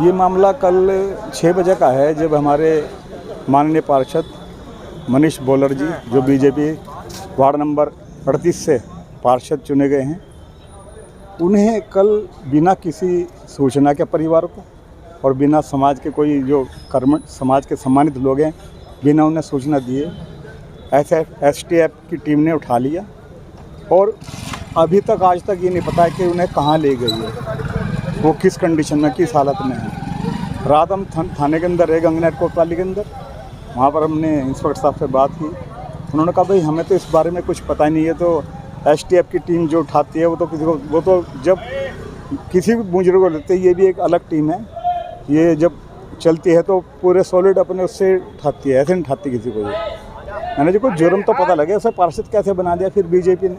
ये मामला कल 6 बजे का है, जब हमारे माननीय पार्षद मनीष बोलर जी, जो बीजेपी वार्ड नंबर 38 से पार्षद चुने गए हैं, उन्हें कल बिना किसी सूचना के परिवार को और बिना समाज के कोई जो कर्मठ समाज के सम्मानित लोग हैं, बिना उन्हें सूचना दिए एसटीएफ की टीम ने उठा लिया और अभी तक आज तक ये नहीं पता है कि उन्हें कहाँ ले गई है, वो किस कंडीशन में, किस हालत में है। रात हम थाने के अंदर है, गंगनेर कोतवाली के अंदर, वहाँ पर हमने इंस्पेक्टर साहब से बात की। उन्होंने कहा भाई हमें तो इस बारे में कुछ पता नहीं है, तो एसटीएफ की टीम जो उठाती है वो तो जब किसी भी बुजुर्ग को लेते हैं, ये भी एक अलग टीम है, ये जब चलती है तो पूरे सॉलिड अपने उससे उठाती है, ऐसे नहीं उठाती किसी को। मैंने जो कोई जुर्म तो पता लगे, उसे पार्षद कैसे बना दिया फिर बीजेपी ने,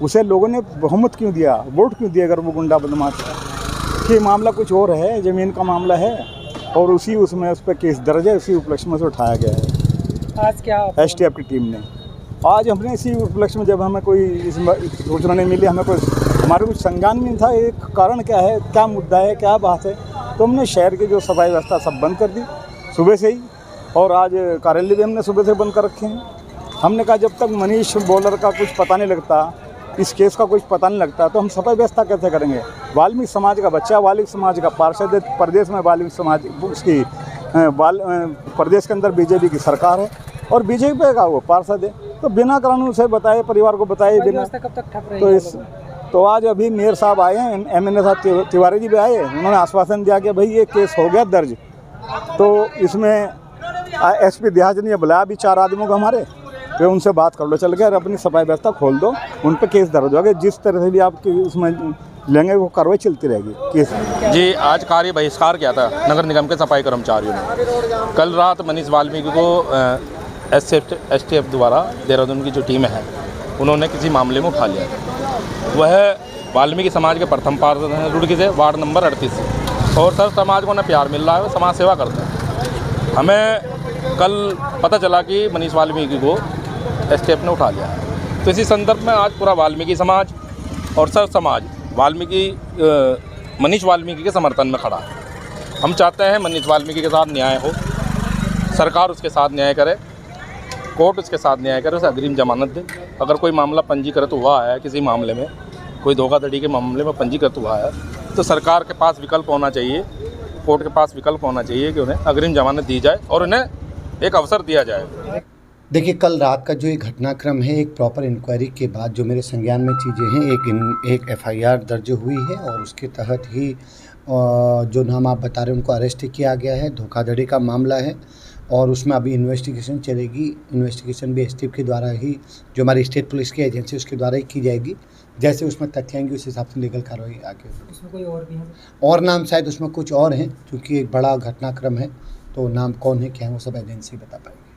उसे लोगों ने बहुमत क्यों दिया, वोट क्यों दिया अगर वो गुंडा बदमाश है। कि मामला कुछ और है, ज़मीन का मामला है और उसमें उस पर केस दर्ज है, उसी उपलक्ष्य में से उठाया गया है। आज क्या एसटीएफ की टीम ने आज हमने इसी उपलक्ष्य में, जब हमें कोई इस सूचना नहीं मिली, हमारे कुछ संज्ञान में था एक कारण क्या है, क्या मुद्दा है, क्या बात है, तो हमने शहर की जो सफाई व्यवस्था सब बंद कर दी सुबह से ही, और आज कार्यालय भी हमने सुबह से बंद कर रखे हैं। हमने कहा जब तक मनीष बोलर का कुछ पता नहीं लगता, इस केस का कुछ पता नहीं लगता, तो हम सफाई व्यवस्था कैसे करेंगे। वाल्मीकि समाज का बच्चा, वाल्मीकि समाज का पार्षद, प्रदेश में वाल्मीकि समाज उसकी प्रदेश के अंदर बीजेपी की सरकार है और बीजेपी का वो पार्षद है, तो बिना कानून से बताए, परिवार को बताए बिना, कब तक ठप रही तो आज अभी मेयर साहब आए हैं, एमएनए साहब तिवारी जी भी आए, उन्होंने आश्वासन दिया कि भाई ये केस हो गया दर्ज, तो इसमें एसपी देहात ने बुलाया अभी 4 आदमियों को हमारे, तो उनसे बात कर लो चल के, अपनी सफाई व्यवस्था खोल दो, उन पर केस दर्ज होगा, जिस तरह से भी आप उसमें लेंगे वो कार्रवाई चलती रहेगी। केस जी, आज कार्य बहिष्कार किया था नगर निगम के सफाई कर्मचारियों ने। कल रात मनीष वाल्मीकि को एसटीएफ द्वारा देहरादून की जो टीम है उन्होंने किसी मामले में उठा लिया। वह वाल्मीकि समाज के प्रथम पार्षद हैं रुड़की से, वार्ड नंबर 38 से, और सर समाज को उन्हें प्यार मिल रहा है, वो समाज सेवा करते हैं। हमें कल पता चला कि मनीष वाल्मीकि को एसटीएफ ने उठा लिया है, तो इसी संदर्भ में आज पूरा वाल्मीकि समाज और सर समाज मनीष वाल्मीकि के समर्थन में खड़ा है। हम चाहते हैं मनीष वाल्मीकि के साथ न्याय हो, सरकार उसके साथ न्याय करे, कोर्ट उसके साथ न्याय करे, उसे अग्रिम जमानत दे। अगर कोई मामला पंजीकृत हुआ है, किसी मामले में कोई धोखाधड़ी के मामले में पंजीकृत हुआ है, तो सरकार के पास विकल्प होना चाहिए, कोर्ट के पास विकल्प होना चाहिए कि उन्हें अग्रिम जमानत दी जाए और उन्हें एक अवसर दिया जाए। देखिए, कल रात का जो एक घटनाक्रम है, एक प्रॉपर इंक्वायरी के बाद जो मेरे संज्ञान में चीज़ें हैं, एक एफआईआर दर्ज हुई है और उसके तहत ही जो नाम आप बता रहे हैं उनको अरेस्ट किया गया है। धोखाधड़ी का मामला है और उसमें अभी इन्वेस्टिगेशन चलेगी। इन्वेस्टिगेशन भी एसटीएफ के द्वारा ही, जो हमारी स्टेट पुलिस की एजेंसी उसके द्वारा ही की जाएगी। जैसे उसमें तथ्य आएंगे उस हिसाब से लीगल कार्रवाई आगे। उसमें कोई और भी है और नाम शायद उसमें कुछ और हैं, क्योंकि एक बड़ा घटनाक्रम है, तो नाम कौन है क्या है वो सब एजेंसी बता पाएगी।